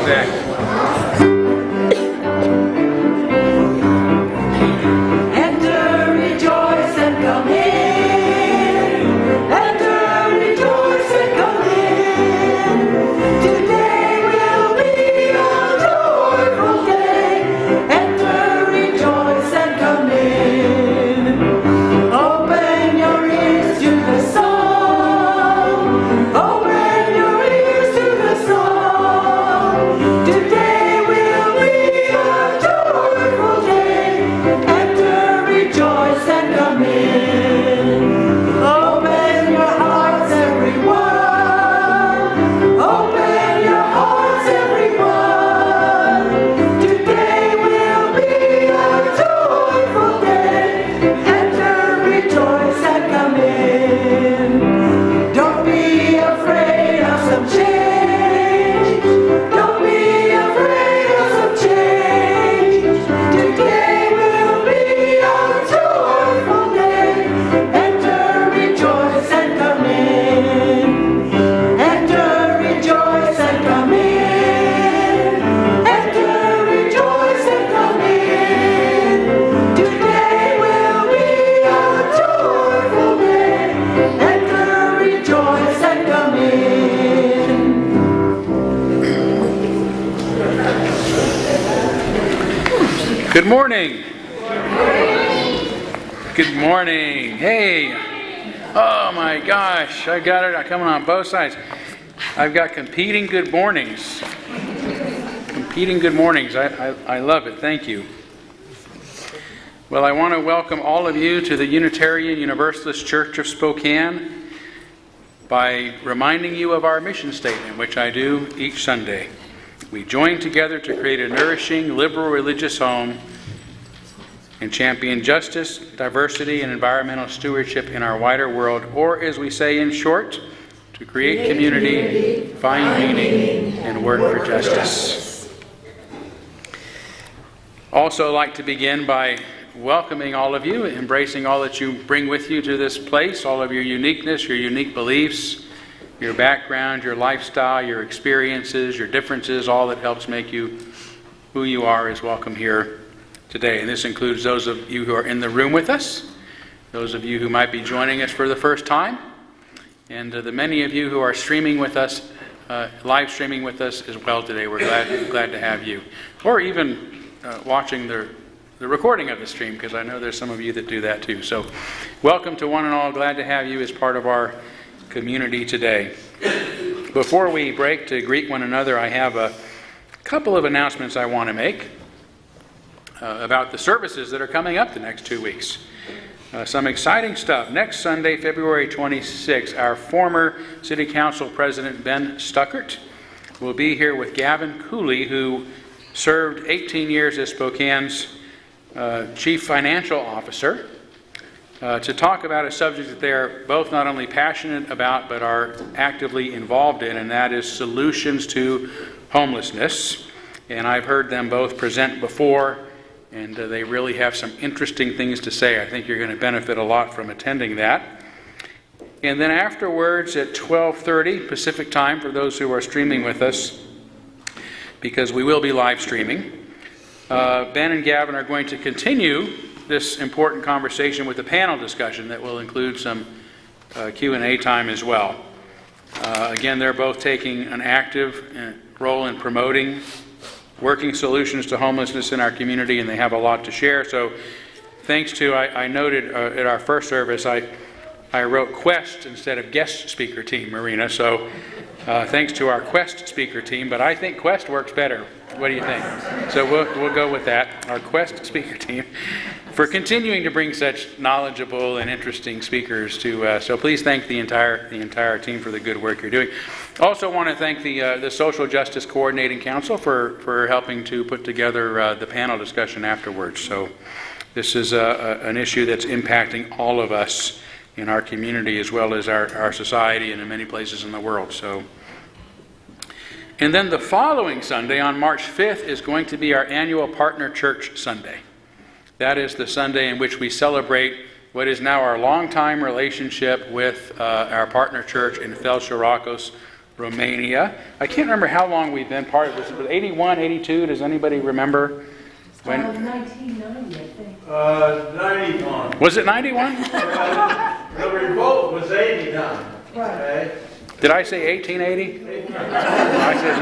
Exactly. Enter, rejoice, and come in. Enter, rejoice, and come in. Today will be a joyful day. Enter, rejoice, and come in. Open your ears to the song. Open your ears to the song. Today will be a joyful day. Enter, rejoice, and come in. Open your hearts, everyone. Open your hearts, everyone. Today will be a joyful day. Enter, rejoice, and come in. Don't be afraid of some change. Don't be afraid of some change. Today will be a joyful day. Enter, rejoice, and come in. Enter, rejoice, and come in. Enter, rejoice, and come in. Today will be a joyful day. Enter, rejoice, and come in. Good morning. Good morning. Hey. Oh my gosh, I got it coming on both sides. I've got competing good mornings. Competing good mornings. I love it. Thank you. Well, I want to welcome all of you to the Unitarian Universalist Church of Spokane by reminding you of our mission statement, which I do each Sunday. We join together to create a nourishing, liberal religious home and champion justice, diversity, and environmental stewardship in our wider world, or as we say in short, to create community, find meaning, and work for justice. Also like to begin by welcoming all of you, embracing all that you bring with you to this place, all of your uniqueness, your unique beliefs, your background, your lifestyle, your experiences, your differences, all that helps make you who you are is welcome here today. And this includes those of you who are in the room with us, those of you who might be joining us for the first time, and the many of you who are streaming with us, live streaming with us as well today. We're glad to have you. Or even watching the recording of the stream, because I know there's some of you that do that too. So welcome to one and all. Glad to have you as part of our community today. Before we break to greet one another, I have a couple of announcements I want to make about the services that are coming up the next 2 weeks. Some exciting stuff. Next Sunday, February 26th, our former City Council President Ben Stuckert will be here with Gavin Cooley, who served 18 years as Spokane's Chief Financial Officer, to talk about a subject that they are both not only passionate about but are actively involved in, and that is solutions to homelessness. And I've heard them both present before, and they really have some interesting things to say. I think you're going to benefit a lot from attending that. And then afterwards at 12:30 Pacific time, for those who are streaming with us, because we will be live streaming, Ben and Gavin are going to continue this important conversation with a panel discussion that will include some Q&A time as well. Again, they're both taking an active role in promoting working solutions to homelessness in our community, and they have a lot to share. So thanks to, I noted at our first service, I wrote Quest instead of guest speaker team, Marina. So thanks to our Quest speaker team, but I think Quest works better. What do you think? So we'll go with that, our Quest speaker team, for continuing to bring such knowledgeable and interesting speakers to. So please thank the entire team for the good work you're doing. Also want to thank the Social Justice Coordinating Council for helping to put together the panel discussion afterwards. So this is an issue that's impacting all of us in our community as well as our society and in many places in the world. So. And then the following Sunday, on March 5th, is going to be our annual Partner Church Sunday. That is the Sunday in which we celebrate what is now our longtime relationship with our partner church in Fel Shirakos, Romania. I can't remember how long we've been part of this. Was it 81, 82? Does anybody remember? When? 1990, I think. 91. Was it 91? The revolt was 89. Okay? Did I say 1880? I said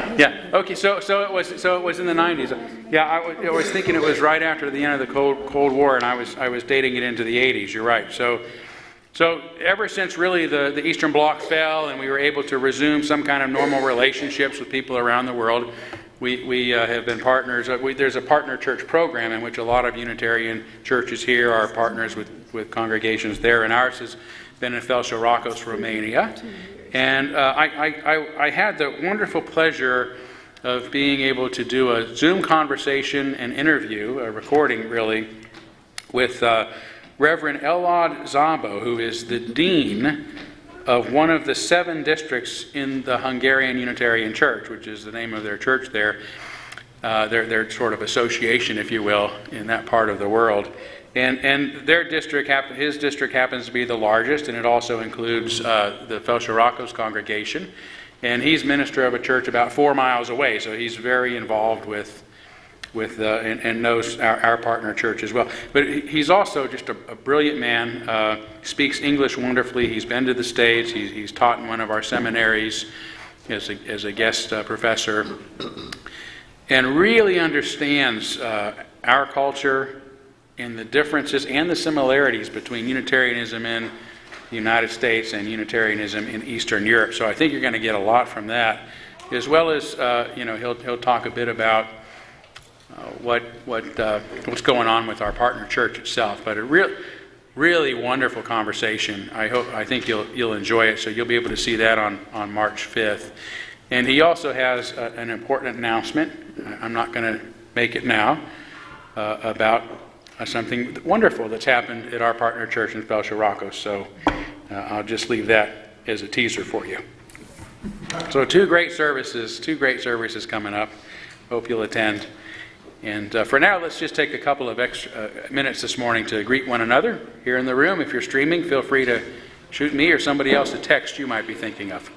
90. Yeah. Okay. So it was in the 90s. Yeah. I was thinking it was right after the end of the Cold War, and I was dating it into the 80s. You're right. So ever since really the Eastern Bloc fell, and we were able to resume some kind of normal relationships with people around the world, we have been partners. There's a partner church program in which a lot of Unitarian churches here are partners with congregations there, and ours has been in Felșarakos, Romania. And I had the wonderful pleasure of being able to do a Zoom conversation and interview, a recording really, with Reverend Elad Szabo, who is the dean of one of the 7 districts in the Hungarian Unitarian Church, which is the name of their church there, their sort of association, if you will, in that part of the world. And their district, his district happens to be the largest, and it also includes the Felșarakos congregation. And he's minister of a church about 4 miles away, so he's very involved with and knows our partner church as well. But he's also just a brilliant man, speaks English wonderfully. He's been to the States. He's taught in one of our seminaries as a guest professor, and really understands our culture and the differences and the similarities between Unitarianism in the United States and Unitarianism in Eastern Europe. So I think you're going to get a lot from that, as well as he'll talk a bit about what's going on with our partner church itself. But a really wonderful conversation. I think you'll enjoy it. So you'll be able to see that on March 5th. And he also has an important announcement. I'm not going to make it now about something wonderful that's happened at our partner church in Felșarakos. So I'll just leave that as a teaser for you. So two great services coming up. Hope you'll attend. And for now, let's just take a couple of extra minutes this morning to greet one another here in the room. If you're streaming, feel free to shoot me or somebody else a text you might be thinking of.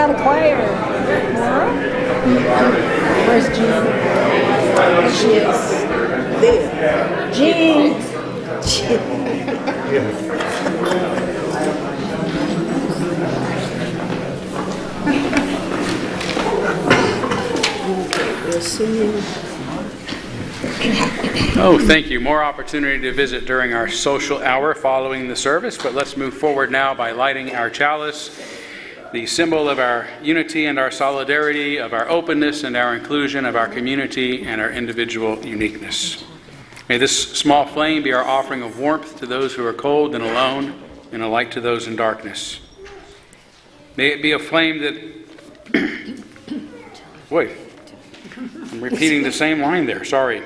got a choir. Where's Jean? She is there. Jean. We're singing. Oh, thank you. More opportunity to visit during our social hour following the service, but let's move forward now by lighting our chalice, the symbol of our unity and our solidarity, of our openness and our inclusion, of our community and our individual uniqueness. May this small flame be our offering of warmth to those who are cold and alone, and a light to those in darkness. May it be a flame that... Wait, I'm repeating the same line there, sorry.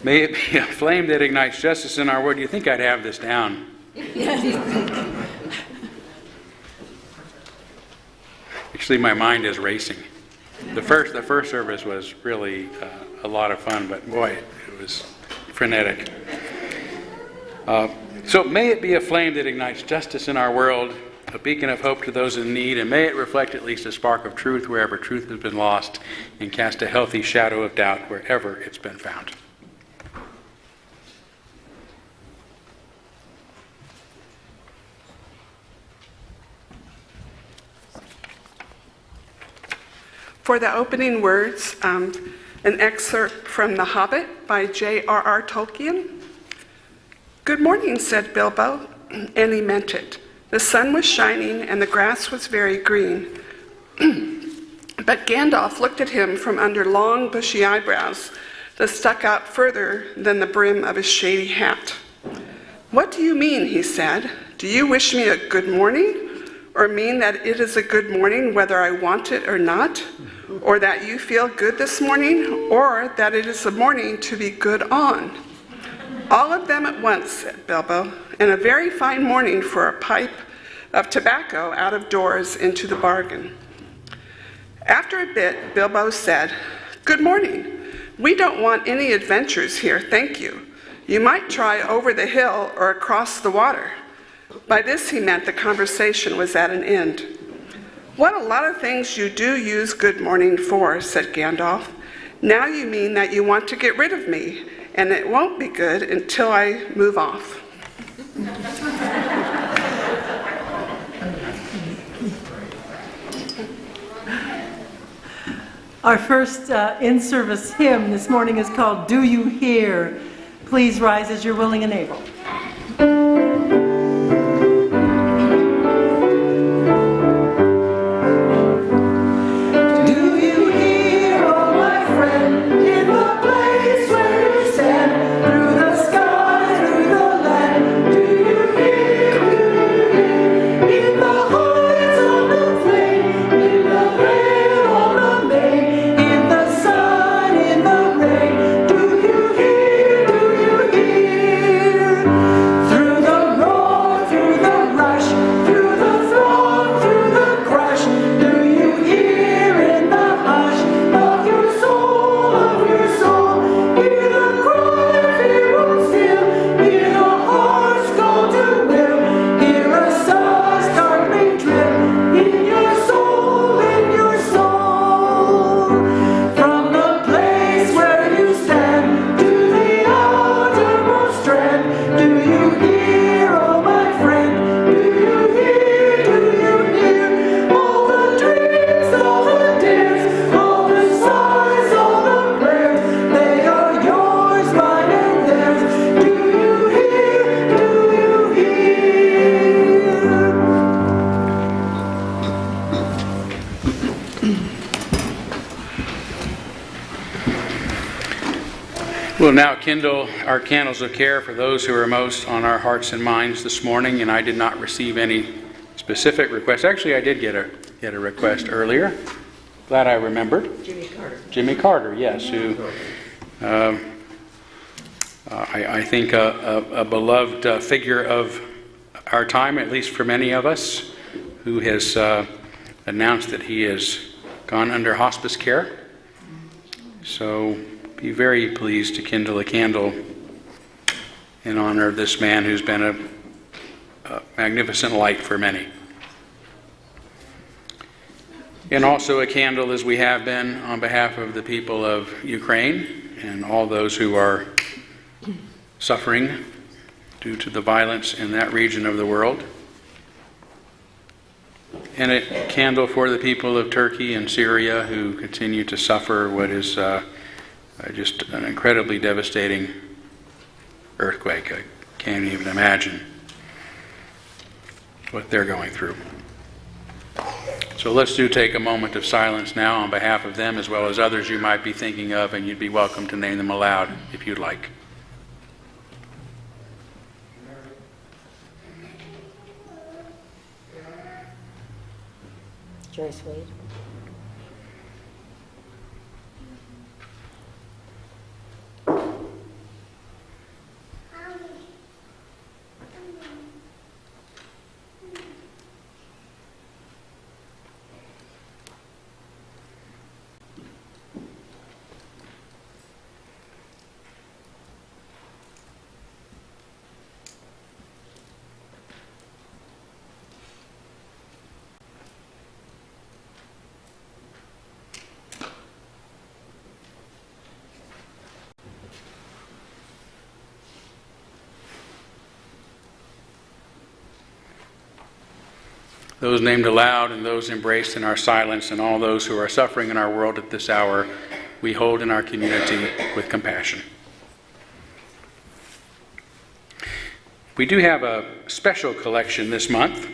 May it be a flame that ignites justice in our world. You think I'd have this down? Actually, my mind is racing. The first service was really a lot of fun, but boy, it was frenetic. So may it be a flame that ignites justice in our world, a beacon of hope to those in need, and may it reflect at least a spark of truth wherever truth has been lost, and cast a healthy shadow of doubt wherever it's been found. For the opening words, an excerpt from The Hobbit by J.R.R. Tolkien. "Good morning," said Bilbo, and he meant it. The sun was shining and the grass was very green. But Gandalf looked at him from under long, bushy eyebrows that stuck out further than the brim of his shady hat. "What do you mean?" he said. "Do you wish me a good morning? Or mean that it is a good morning whether I want it or not? Or that you feel good this morning? Or that it is a morning to be good on?" "All of them at once," said Bilbo, "and a very fine morning for a pipe of tobacco out of doors into the bargain." After a bit, Bilbo said, "Good morning. We don't want any adventures here, thank you. You might try over the hill or across the water." By this he meant the conversation was at an end. "What a lot of things you do use good morning for," said Gandalf. "Now you mean that you want to get rid of me, and it won't be good until I move off." Our first in-service hymn this morning is called "Do You Hear?" Please rise as you're willing and able. We'll now kindle our candles of care for those who are most on our hearts and minds this morning, and I did not receive any specific requests. Actually, I did get a request earlier. Glad I remembered. Jimmy Carter, yes, who I think a beloved figure of our time, at least for many of us, who has announced that he has gone under hospice care. So be very pleased to kindle a candle in honor of this man who's been magnificent light for many. And also a candle, as we have been, on behalf of the people of Ukraine and all those who are suffering due to the violence in that region of the world. And a candle for the people of Turkey and Syria who continue to suffer what is just an incredibly devastating earthquake. I can't even imagine what they're going through. So let's take a moment of silence now on behalf of them as well as others you might be thinking of, and you'd be welcome to name them aloud if you'd like. Joyce Wade. Those named aloud and those embraced in our silence and all those who are suffering in our world at this hour, we hold in our community with compassion. We do have a special collection this month,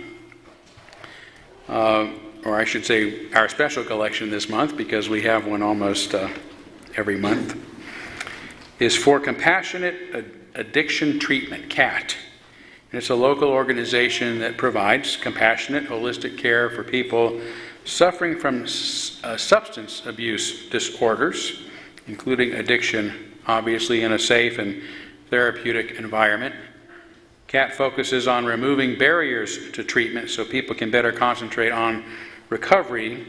or I should say our special collection this month, because we have one almost every month, is for Compassionate Addiction Treatment, CAT. It's a local organization that provides compassionate, holistic care for people suffering from substance abuse disorders, including addiction, obviously in a safe and therapeutic environment. CAT focuses on removing barriers to treatment so people can better concentrate on recovery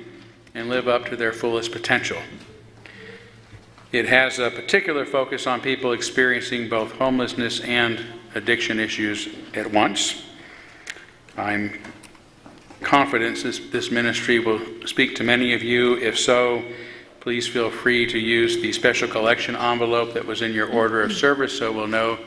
and live up to their fullest potential. It has a particular focus on people experiencing both homelessness and addiction issues at once. I'm confident this ministry will speak to many of you. If so, please feel free to use the special collection envelope that was in your order of service so we'll know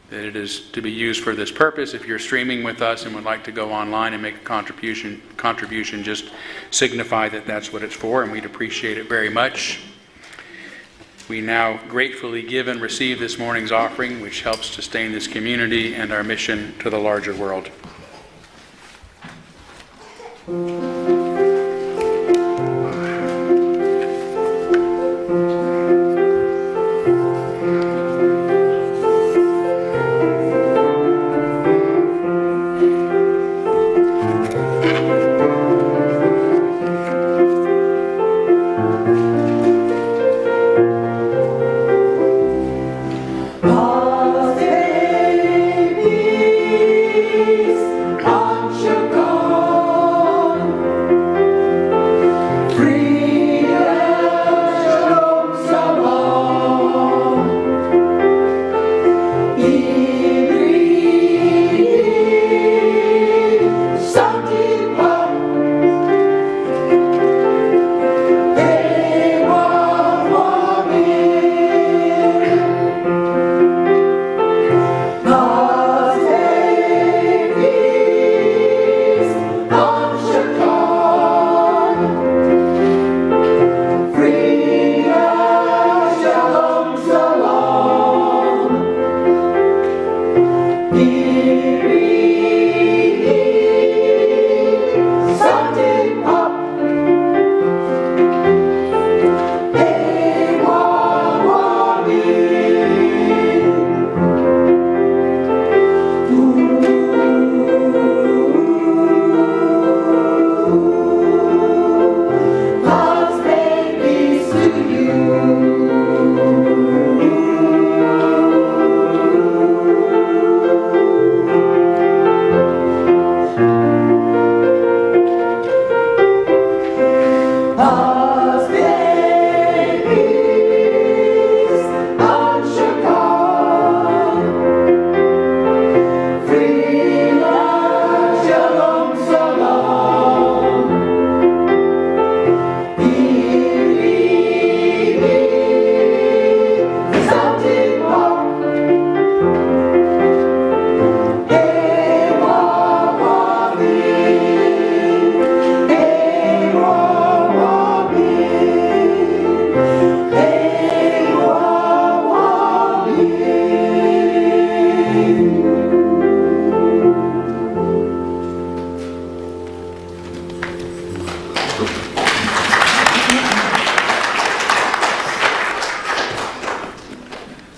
that it is to be used for this purpose. If you're streaming with us and would like to go online and make a contribution, just signify that that's what it's for, and we'd appreciate it very much. We now gratefully give and receive this morning's offering, which helps sustain this community and our mission to the larger world.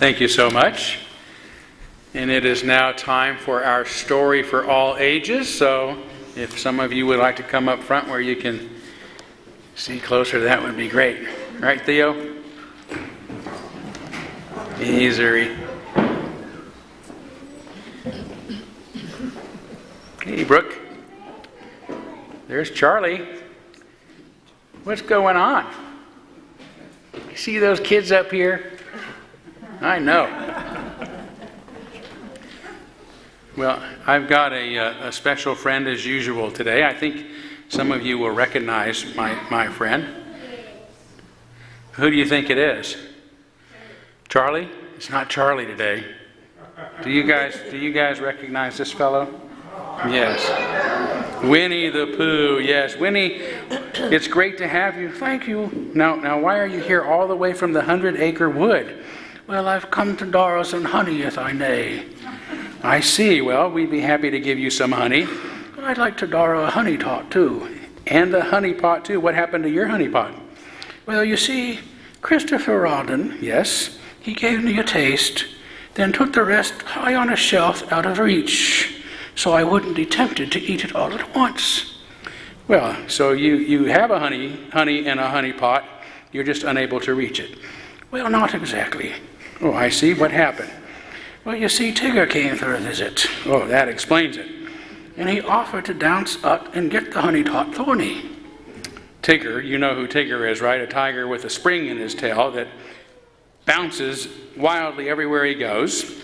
Thank you so much. And it is now time for our story for all ages. So if some of you would like to come up front where you can see closer, that would be great. Right, Theo? Easy. Hey, Brooke. There's Charlie. What's going on? You see those kids up here? I know. Well, I've got a special friend as usual today. I think some of you will recognize my friend. Who do you think it is? Charlie? It's not Charlie today. Do you guys recognize this fellow? Yes. Winnie the Pooh. Yes, Winnie, it's great to have you. Thank you. Now, why are you here all the way from the 100-acre wood? Well, I've come to borrow some honey, if I may. I see. Well, we'd be happy to give you some honey. I'd like to borrow a honey pot, too. And a honey pot, too. What happened to your honey pot? Well, you see, Christopher Robin, yes, he gave me a taste, then took the rest high on a shelf out of reach, so I wouldn't be tempted to eat it all at once. Well, so you have a honey in a honey pot, you're just unable to reach it. Well, not exactly. Oh, I see. What happened? Well, you see, Tigger came for a visit. Oh, that explains it. And he offered to dance up and get the honey pot for me. Tigger, you know who Tigger is, right? A tiger with a spring in his tail that bounces wildly everywhere he goes.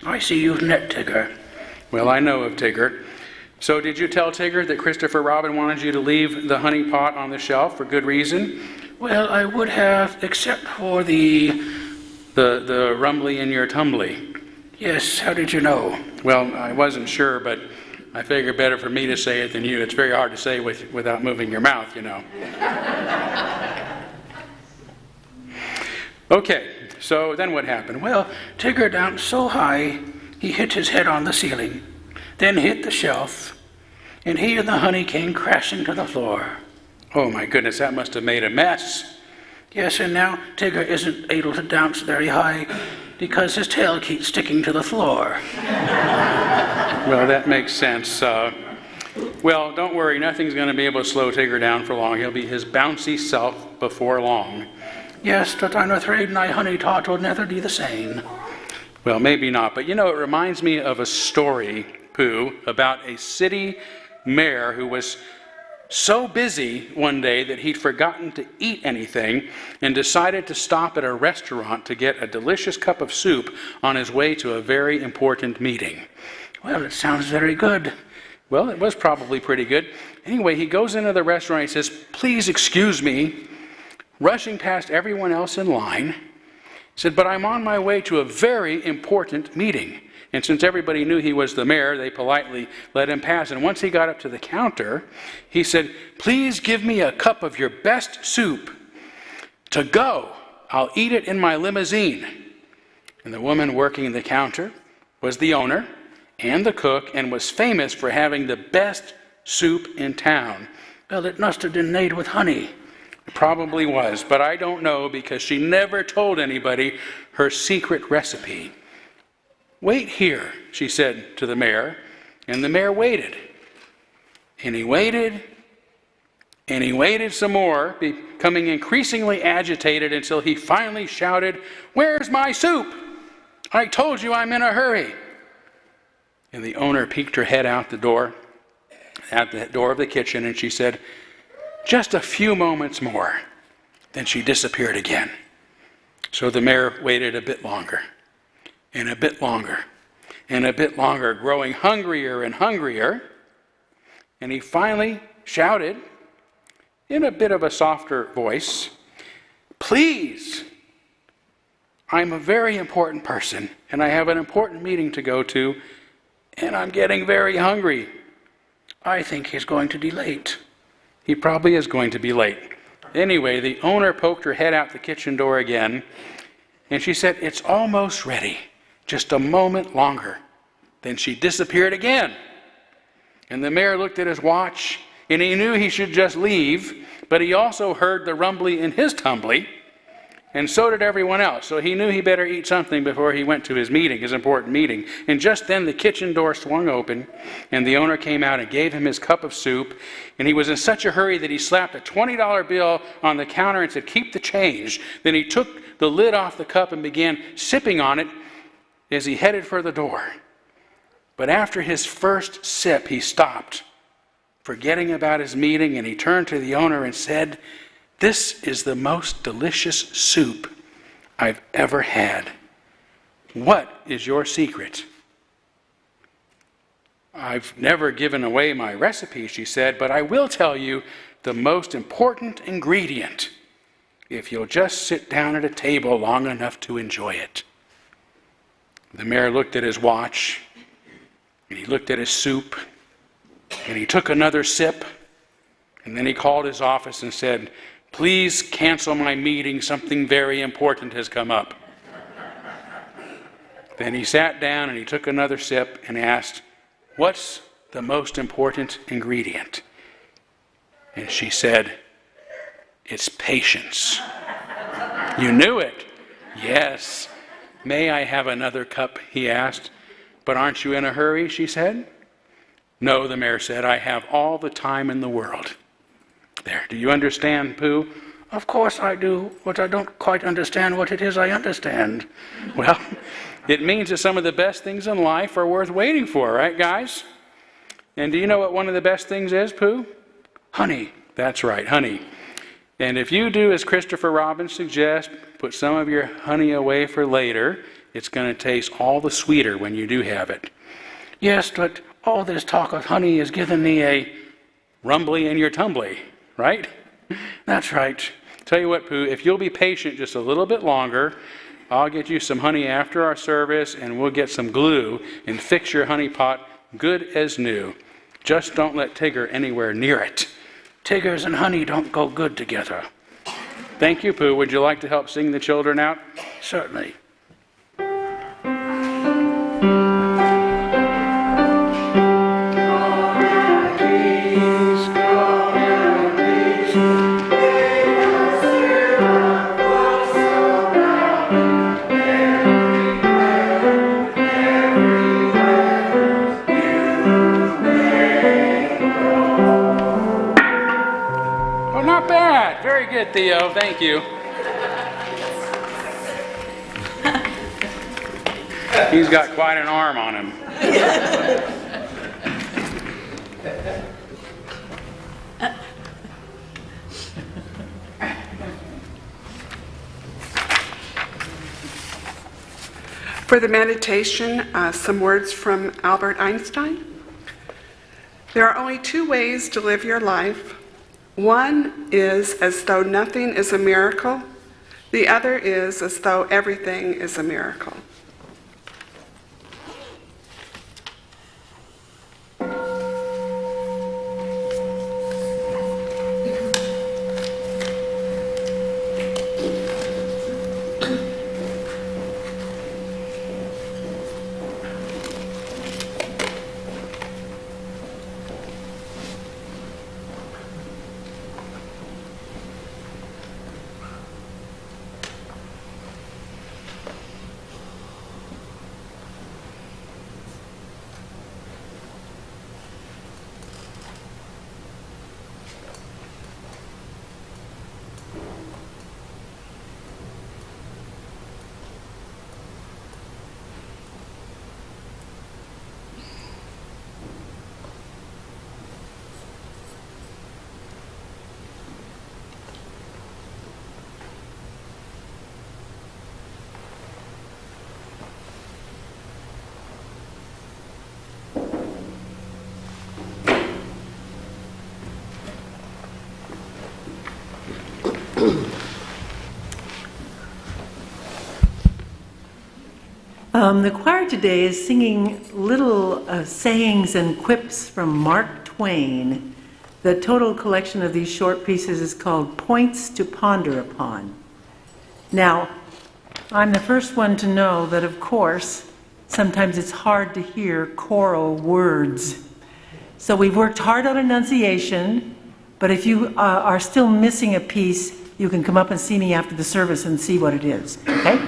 I see you've met Tigger. Well, I know of Tigger. So did you tell Tigger that Christopher Robin wanted you to leave the honey pot on the shelf for good reason? Well, I would have, except for the rumbly in your tumbly. Yes, how did you know? Well, I wasn't sure, but I figured better for me to say it than you. It's very hard to say without moving your mouth, you know. Okay, so then what happened? Well, Tigger danced so high, he hit his head on the ceiling, then hit the shelf, and he and the honey came crashing to the floor. Oh my goodness, that must have made a mess. Yes, and now Tigger isn't able to dance very high because his tail keeps sticking to the floor. Well, that makes sense. Well, don't worry, nothing's going to be able to slow Tigger down for long. He'll be his bouncy self before long. Yes, but I'm afraid my honey tot will never be the same. Well, maybe not, but you know, it reminds me of a story, Pooh, about a city mayor who was so busy one day that he'd forgotten to eat anything and decided to stop at a restaurant to get a delicious cup of soup on his way to a very important meeting. Well, it sounds very good. Well, it was probably pretty good. Anyway, he goes into the restaurant and he says, "Please excuse me," rushing past everyone else in line. He said, "But I'm on my way to a very important meeting." And since everybody knew he was the mayor, they politely let him pass. And once he got up to the counter, he said, "Please give me a cup of your best soup. To go, I'll eat it in my limousine." And the woman working the counter was the owner and the cook and was famous for having the best soup in town. Well, it must have been made with honey. It probably was, but I don't know because she never told anybody her secret recipe. "Wait here," she said to the mayor, and the mayor waited. And he waited, and he waited some more, becoming increasingly agitated until he finally shouted, "Where's my soup? I told you I'm in a hurry." And the owner peeked her head out the door of the kitchen, and she said, "Just a few moments more." Then she disappeared again. So the mayor waited a bit longer. And a bit longer, and a bit longer, growing hungrier and hungrier. And he finally shouted, in a bit of a softer voice, "Please, I'm a very important person, and I have an important meeting to go to, and I'm getting very hungry. I think he's going to be late." He probably is going to be late. Anyway, the owner poked her head out the kitchen door again, and she said, "It's almost ready. Just a moment longer." Then she disappeared again. And the mayor looked at his watch, and he knew he should just leave, but he also heard the rumbly in his tumbly. and so did everyone else. So he knew he better eat something before he went to his meeting, his important meeting. And just then the kitchen door swung open, and the owner came out and gave him his cup of soup. And he was in such a hurry that he slapped a $20 bill on the counter and said, "Keep the change." Then he took the lid off the cup and began sipping on it as he headed for the door. But after his first sip, he stopped, forgetting about his meeting, and he turned to the owner and said, "This is the most delicious soup I've ever had. What is your secret?" "I've never given away my recipe," she said, "but I will tell you the most important ingredient, if you'll just sit down at a table long enough to enjoy it." The mayor looked at his watch, and he looked at his soup, and he took another sip, and then he called his office and said, "Please cancel my meeting. Something very important has come up." Then he sat down and he took another sip and asked, "What's the most important ingredient?" And she said, "It's patience." "You knew it?" "Yes." "May I have another cup?" he asked. "But aren't you in a hurry?" she said. "No," the mayor said, "I have all the time in the world." There, do you understand, Pooh? "Of course I do, but I don't quite understand what it is I understand." Well, it means that some of the best things in life are worth waiting for, right, guys? And do you know what one of the best things is, Pooh? Honey. That's right, honey. And if you do as Christopher Robin suggests, put some of your honey away for later, it's going to taste all the sweeter when you do have it. "Yes, but all this talk of honey has given me a rumbly in your tumbly," right? That's right. Tell you what, Pooh, if you'll be patient just a little bit longer, I'll get you some honey after our service, and we'll get some glue and fix your honey pot good as new. Just don't let Tigger anywhere near it. Tiggers and honey don't go good together. Thank you, Pooh. Would you like to help sing the children out? Certainly. Very good, Theo. Thank you. He's got quite an arm on him. For the meditation, some words from Albert Einstein. There are only two ways to live your life. One is as though nothing is a miracle. The other is as though everything is a miracle. The choir today is singing little sayings and quips from Mark Twain. The total collection of these short pieces is called Points to Ponder Upon. Now, I'm the first one to know that, of course, sometimes it's hard to hear choral words. So we've worked hard on enunciation, but if you are still missing a piece, you can come up and see me after the service and see what it is, okay?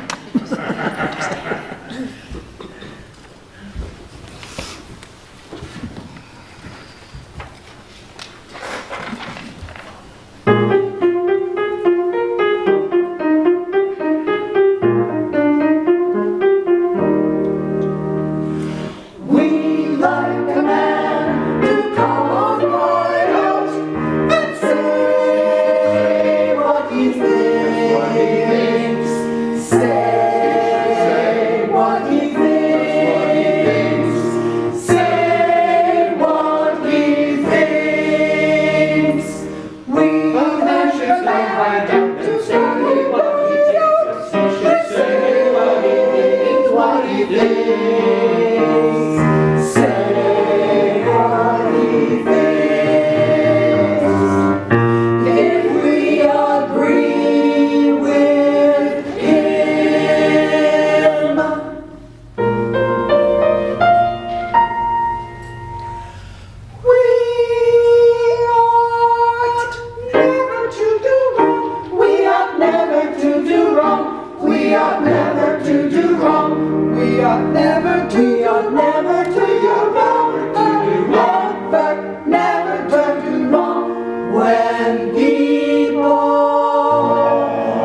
We like a man to come on right out and say what he thinks. Say what he thinks. Say what he thinks. We like a man to say what he thinks. Say what he thinks. What he thinks. Say what he thinks. If we agree with him, we ought never to do wrong. We ought never to do wrong. We ought never to do wrong. We ought never to do wrong. Never to do wrong when people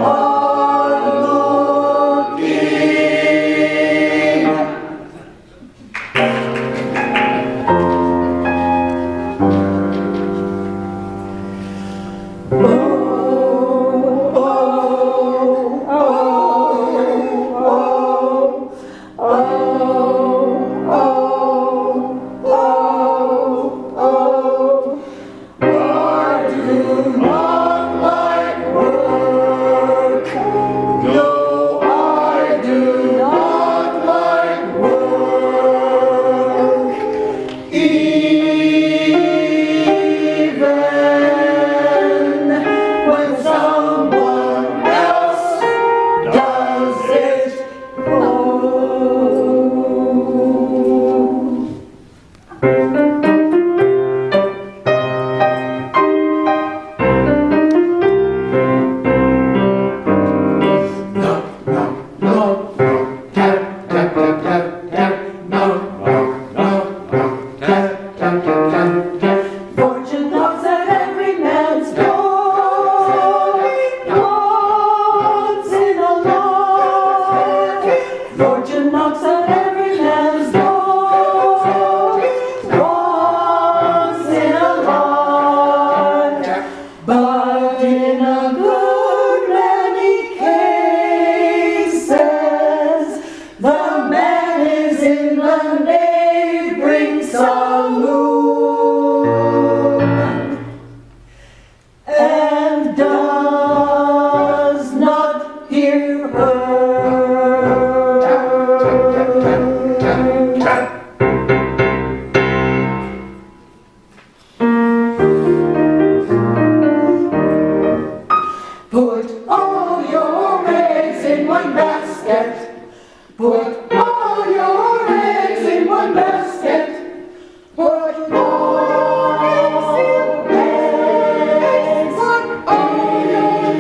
are looking. Fortune knocks at every man's door. Once in a life. Fortune knocks at every man's door. Once in a life. But in a good many cases, the man is in the neighboring saloon and does not hear her. Put all your eggs in one basket. Put all your eggs in one basket. Put all your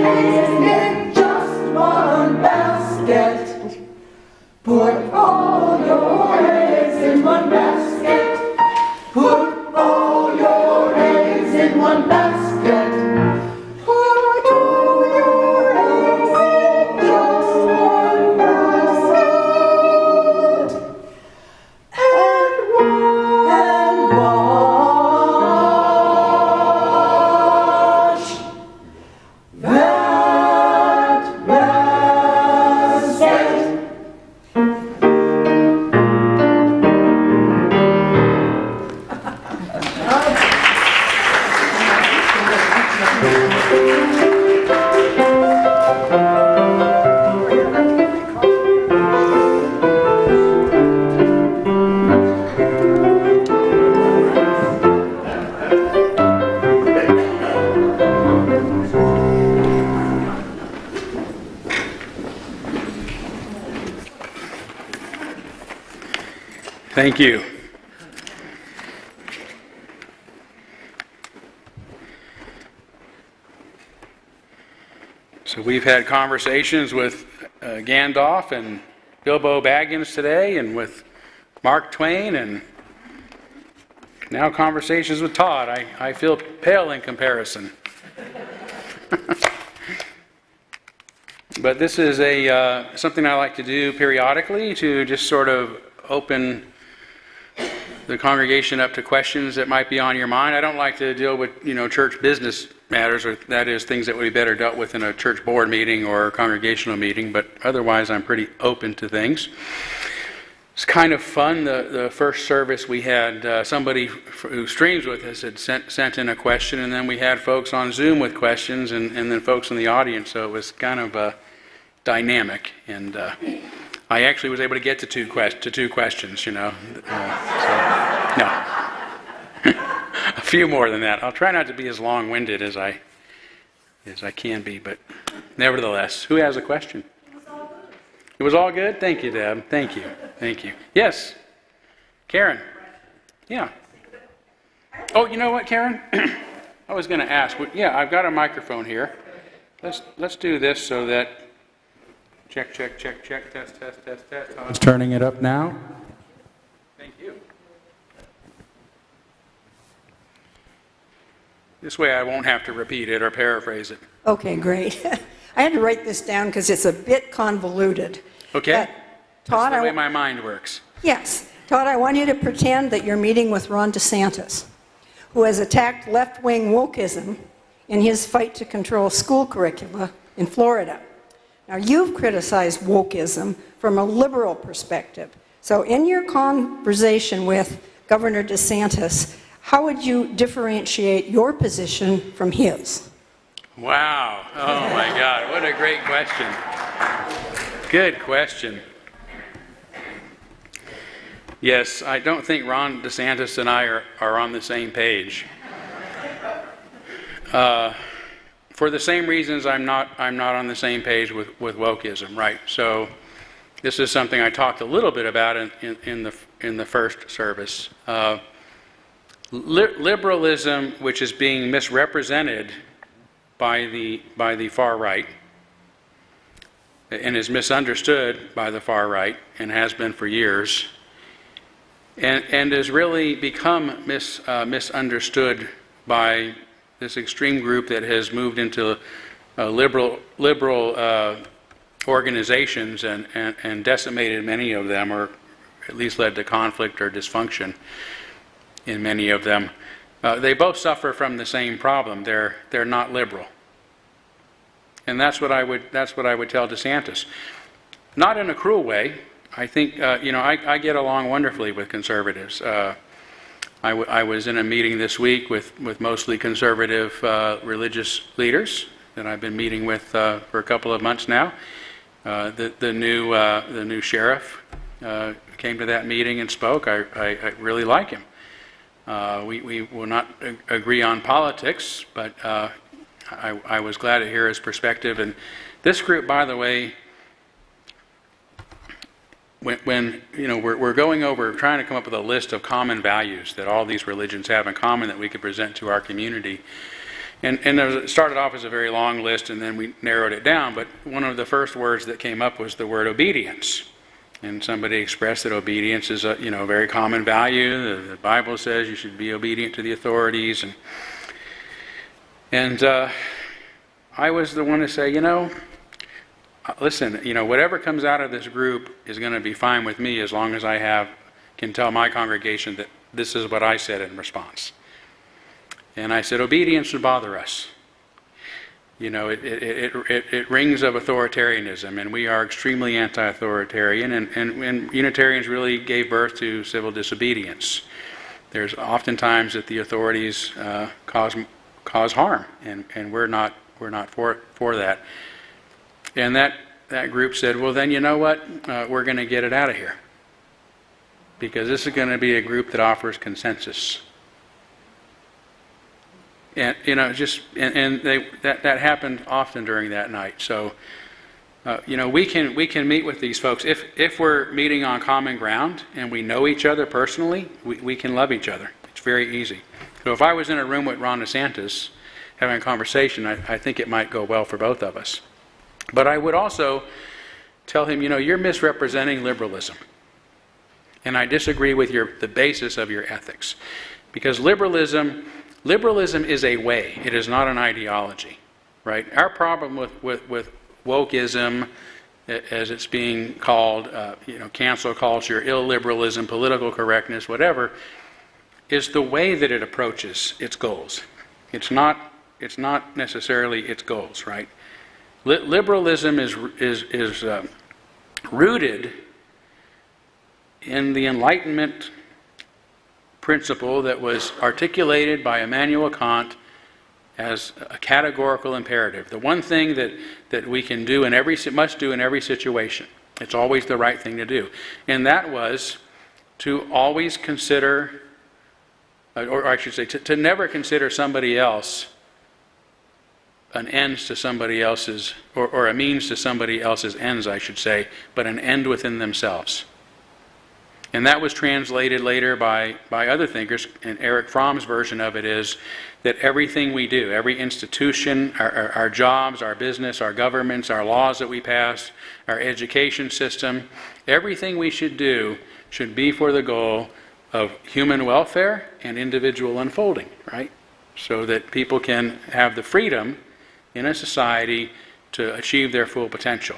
eggs in just one basket. Put all your eggs in one basket. Put all your eggs in one basket. Put all your eggs in just one basket. And watch that basket. Thank you. So we've had conversations with Gandalf and Bilbo Baggins today, and with Mark Twain, and now conversations with Todd. I feel pale in comparison. But this is something I like to do periodically, to just sort of open the congregation up to questions that might be on your mind. I don't like to deal with, church business matters, or that is things that would be better dealt with in a church board meeting or a congregational meeting, but otherwise I'm pretty open to things. It's kind of fun. The first service we had somebody who streams with us had sent in a question, and then we had folks on Zoom with questions, and then folks in the audience, so it was kind of dynamic, and I actually was able to get to two questions, so, no. A few more than that. I'll try not to be as long-winded as I can be, but nevertheless, who has a question? It was all good? Thank you, Deb. Thank you. Yes? Karen? Yeah. Oh, you know what, Karen? I was going to ask. Yeah, I've got a microphone here. Let's do this so that... Check, test. Todd's turning it up now. Thank you. This way I won't have to repeat it or paraphrase it. Okay, great. I had to write this down because it's a bit convoluted. Okay. Todd, that's the way my mind works. Yes. Todd, I want you to pretend that you're meeting with Ron DeSantis, who has attacked left-wing wokeism in his fight to control school curricula in Florida. Now, you've criticized wokeism from a liberal perspective. So in your conversation with Governor DeSantis, how would you differentiate your position from his? Wow. Oh, my God. What a great question. Good question. Yes, I don't think Ron DeSantis and I are on the same page. For the same reasons I'm not on the same page with wokeism, right? So this is something I talked a little bit about in the first service. Liberalism, which is being misrepresented by the far right, and is misunderstood by the far right, and has been for years, and has really become misunderstood by this extreme group that has moved into liberal organizations and decimated many of them, or at least led to conflict or dysfunction in many of them. They both suffer from the same problem. They're not liberal, and that's what I would tell DeSantis. Not in a cruel way. I think I get along wonderfully with conservatives. I was in a meeting this week with mostly conservative religious leaders that I've been meeting with for a couple of months now. The new sheriff came to that meeting and spoke. I really like him. We will not agree on politics, but I was glad to hear his perspective. And this group, by the way, when we're going over trying to come up with a list of common values that all these religions have in common that we could present to our community, and it started off as a very long list, and then we narrowed it down. But one of the first words that came up was the word obedience, and somebody expressed that obedience is a very common value. The Bible says you should be obedient to the authorities, and I was the one to say, listen, whatever comes out of this group is going to be fine with me as long as I can tell my congregation that this is what I said in response. And I said, obedience would bother us. It rings of authoritarianism, and we are extremely anti-authoritarian, and Unitarians really gave birth to civil disobedience. There's oftentimes that the authorities cause harm, and we're not for that. And that group said, well, then you know what? We're going to get it out of here, because this is going to be a group that offers consensus. And that happened often during that night. So we can meet with these folks if we're meeting on common ground and we know each other personally. We can love each other. It's very easy. So if I was in a room with Ron DeSantis having a conversation, I think it might go well for both of us. But I would also tell him, you're misrepresenting liberalism. And I disagree with the basis of your ethics. Because liberalism is a way. It is not an ideology, right? Our problem with wokeism, as it's being called, cancel culture, illiberalism, political correctness, whatever, is the way that it approaches its goals. It's not necessarily its goals, right? Liberalism is rooted in the Enlightenment principle that was articulated by Immanuel Kant as a categorical imperative. The one thing that we can do must do in every situation. It's always the right thing to do. And that was to always consider, or I should say, to never consider somebody else an end to somebody else's, or a means to somebody else's ends, I should say, but an end within themselves. And that was translated later by other thinkers, and Erich Fromm's version of it is that everything we do, every institution, our jobs, our business, our governments, our laws that we pass, our education system, everything we should do should be for the goal of human welfare and individual unfolding, right? So that people can have the freedom in a society to achieve their full potential.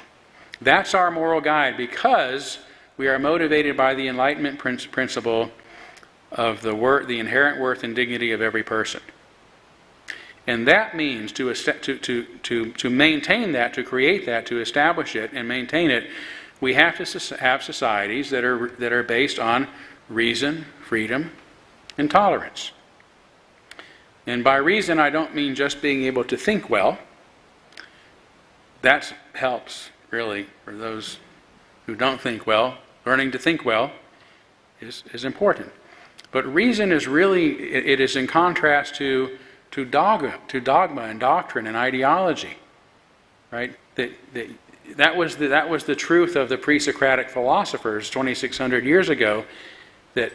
That's our moral guide, because we are motivated by the Enlightenment principle of the inherent worth and dignity of every person. And that means to maintain that, to create that, to establish it and maintain it, we have to have societies that are based on reason, freedom, and tolerance. And by reason, I don't mean just being able to think well. That helps, really, for those who don't think well. Learning to think well is important. But reason is really, it is in contrast to dogma and doctrine and ideology, right? That was the truth of the pre-Socratic philosophers 2,600 years ago, that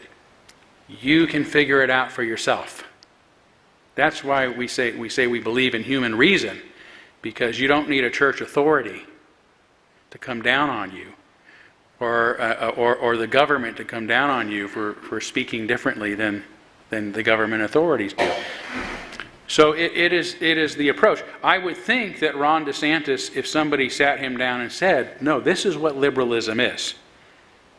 you can figure it out for yourself. That's why we say we believe in human reason, because you don't need a church authority to come down on you, or the government to come down on you for speaking differently than the government authorities do. So it is the approach. I would think that Ron DeSantis, if somebody sat him down and said, no, this is what liberalism is.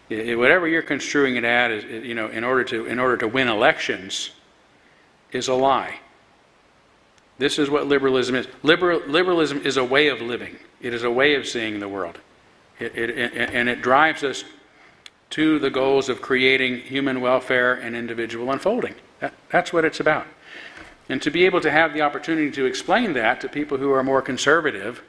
Whatever you're construing it as, in order to win elections, is a lie. This is what liberalism is. Liberalism is a way of living. It is a way of seeing the world. And it drives us to the goals of creating human welfare and individual unfolding. That's what it's about. And to be able to have the opportunity to explain that to people who are more conservative,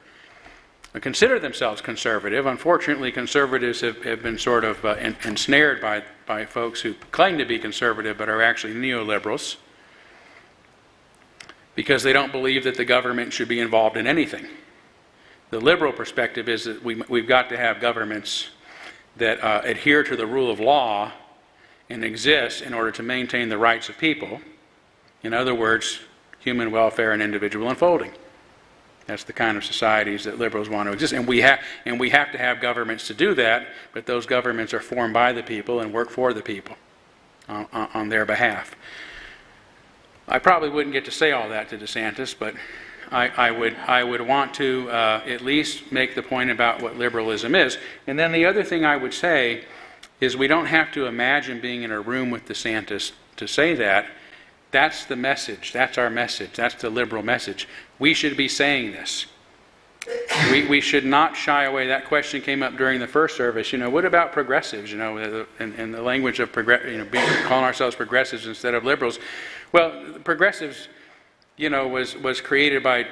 or consider themselves conservative. Unfortunately, conservatives have been sort of ensnared by folks who claim to be conservative but are actually neoliberals, because they don't believe that the government should be involved in anything. The liberal perspective is that we've got to have governments that adhere to the rule of law and exist in order to maintain the rights of people. In other words, human welfare and individual unfolding. That's the kind of societies that liberals want to exist. And we have to have governments to do that, but those governments are formed by the people and work for the people on their behalf. I probably wouldn't get to say all that to DeSantis, but I would want to at least make the point about what liberalism is. And then the other thing I would say is we don't have to imagine being in a room with DeSantis to say that. That's the message. That's our message. That's the liberal message. We should be saying this. We should not shy away. That question came up during the first service. What about progressives? In the language of calling ourselves progressives instead of liberals. Well, progressives, was created by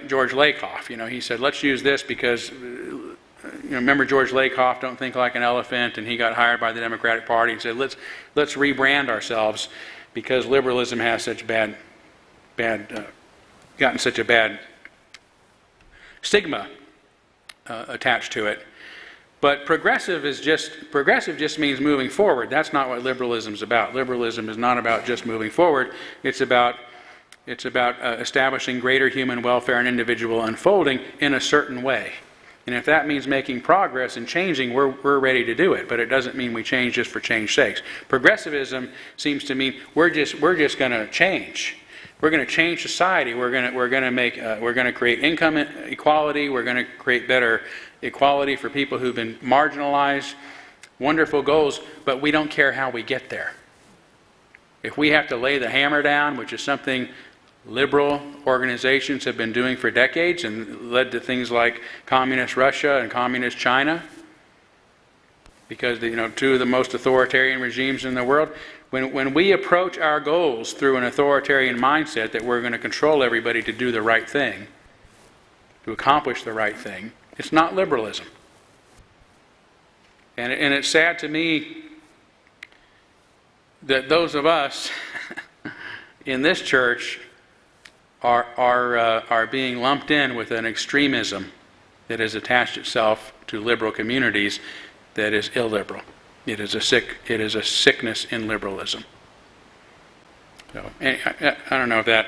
George Lakoff. He said, let's use this because, remember George Lakoff, don't think like an elephant, and he got hired by the Democratic Party and said, let's rebrand ourselves because liberalism has such gotten such a bad stigma attached to it. But progressive just means moving forward. That's not what liberalism is about. Liberalism is not about just moving forward. It's about establishing greater human welfare and individual unfolding in a certain way. And if that means making progress and changing, we're ready to do it. But it doesn't mean we change just for change's sake. Progressivism seems to mean we're just going to change. We're going to change society. We're going to create income equality. We're going to create better equality for people who've been marginalized. Wonderful goals, but we don't care how we get there. If we have to lay the hammer down, which is something liberal organizations have been doing for decades and led to things like communist Russia and communist China, because two of the most authoritarian regimes in the world. When we approach our goals through an authoritarian mindset that we're going to control everybody to do the right thing, to accomplish the right thing, it's not liberalism. And it's sad to me that those of us in this church are being lumped in with an extremism that has attached itself to liberal communities that is illiberal. It is a sickness in liberalism. So I don't know if that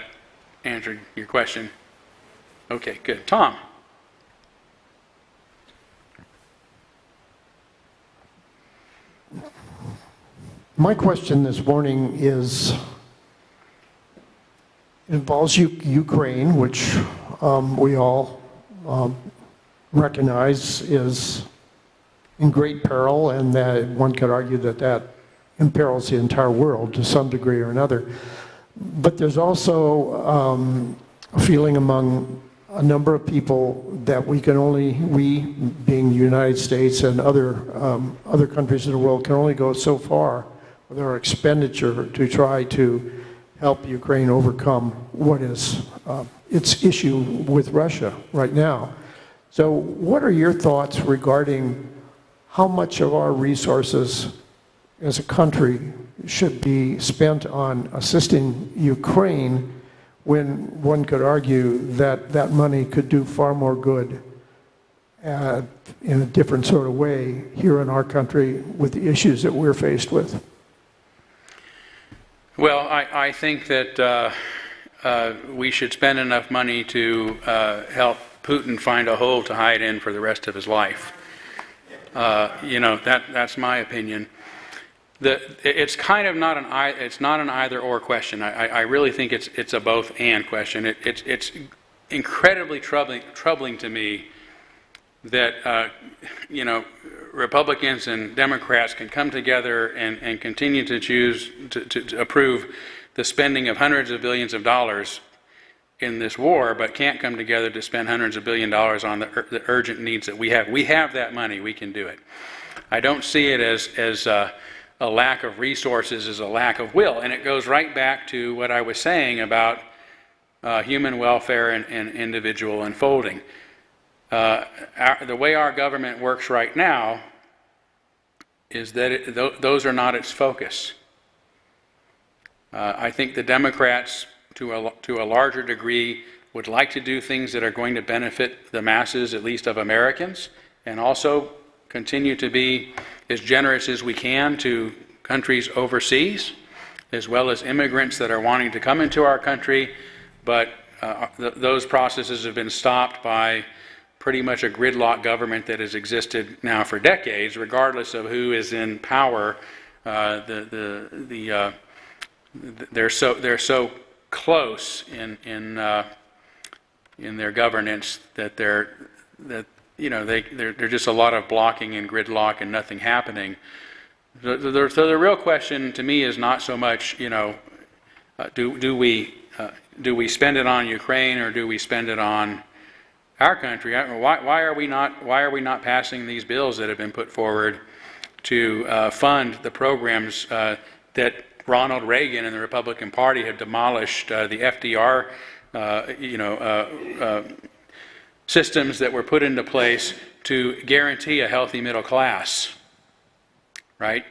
answered your question. Okay, good. Tom. My question this morning involves Ukraine, which we all recognize is in great peril, and that one could argue that imperils the entire world to some degree or another. But there's also a feeling among a number of people that we being the United States and other countries in the world, can only go so far with our expenditure to try to help Ukraine overcome what is its issue with Russia right now. So what are your thoughts regarding how much of our resources as a country should be spent on assisting Ukraine, when one could argue that that money could do far more good in a different sort of way here in our country with the issues that we're faced with? Well, I think that we should spend enough money to help Putin find a hole to hide in for the rest of his life. That's my opinion. It's kind of not an either-or question. I really think it's a both-and question. It's incredibly troubling to me that Republicans and Democrats can come together and continue to choose to approve the spending of hundreds of billions of dollars in this war, but can't come together to spend hundreds of billions of dollars on the urgent needs that we have. We have that money. We can do it. I don't see it as a lack of resources, as a lack of will. And it goes right back to what I was saying about human welfare and individual unfolding. The way our government works right now is that those are not its focus. I think the Democrats, to a larger degree, would like to do things that are going to benefit the masses, at least of Americans, and also continue to be as generous as we can to countries overseas, as well as immigrants that are wanting to come into our country. But those processes have been stopped by pretty much a gridlock government that has existed now for decades, regardless of who is in power. They're so close in their governance that there's just a lot of blocking and gridlock and nothing happening. So the real question to me is not so much do we spend it on Ukraine or do we spend it on our country? Why are we not passing these bills that have been put forward to fund the programs that Ronald Reagan and the Republican Party have demolished, the FDR systems that were put into place to guarantee a healthy middle class, right?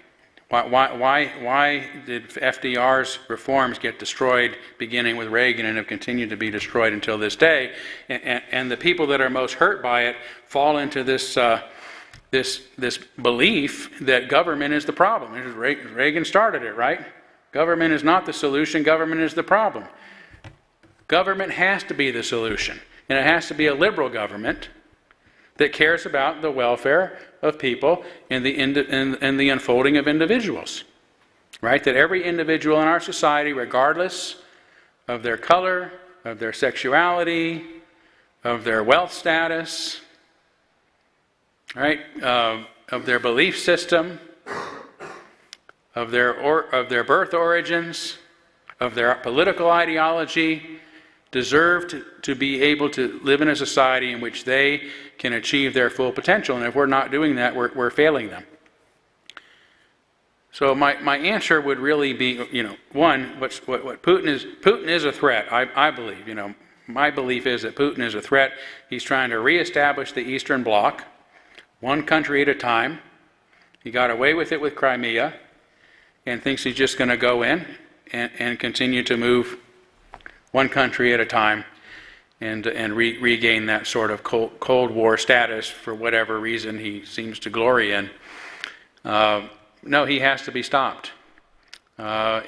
Why did FDR's reforms get destroyed beginning with Reagan and have continued to be destroyed until this day? And the people that are most hurt by it fall into this belief that government is the problem. Reagan started it, right? Government is not the solution, government is the problem. Government has to be the solution, and it has to be a liberal government that cares about the welfare of people and the unfolding of individuals. Right? That every individual in our society, regardless of their color, of their sexuality, of their wealth status, right, of their belief system, of their birth origins, of their political ideology, deserve to be able to live in a society in which they can achieve their full potential. And if we're not doing that, we're failing them. So my answer would really be, one, what Putin is a threat, I believe. My belief is that Putin is a threat. He's trying to reestablish the Eastern Bloc, one country at a time. He got away with it with Crimea, and thinks he's just going to go in and continue to move one country at a time and regain that sort of Cold War status for whatever reason he seems to glory in. No, he has to be stopped. I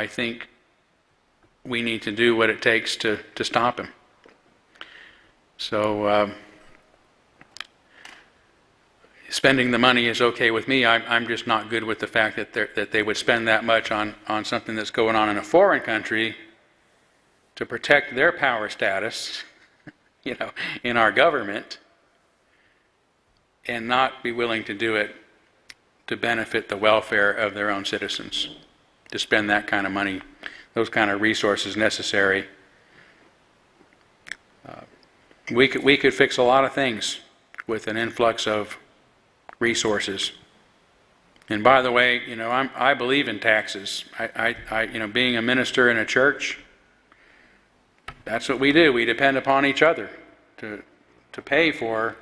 think we need to do what it takes to stop him. So spending the money is okay with me. I'm just not good with the fact that they would spend that much on something that's going on in a foreign country to protect their power status, in our government, and not be willing to do it to benefit the welfare of their own citizens, to spend that kind of money, those kind of resources necessary. We could fix a lot of things with an influx of resources. And by the way, I believe in taxes. Being a minister in a church, that's what we do. We depend upon each other to pay for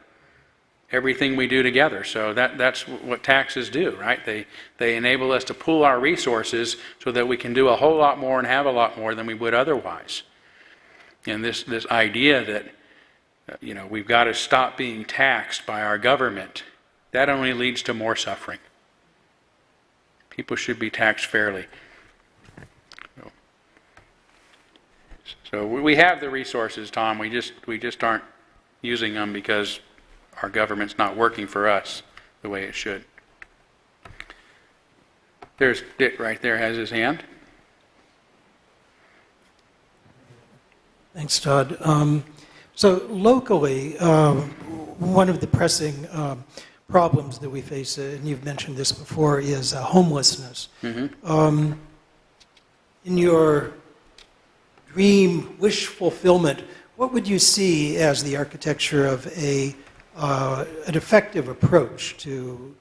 everything we do together. So that's what taxes do, right? They enable us to pool our resources so that we can do a whole lot more and have a lot more than we would otherwise. And this idea that we've got to stop being taxed by our government, that only leads to more suffering. People should be taxed fairly. So we have the resources, Tom. We just aren't using them because our government's not working for us the way it should. There's Dick right there, has his hand. Thanks, Todd. So locally, one of the pressing problems that we face, and you've mentioned this before, is homelessness. Mm-hmm. In your dream wish fulfillment, what would you see as the architecture of an effective approach to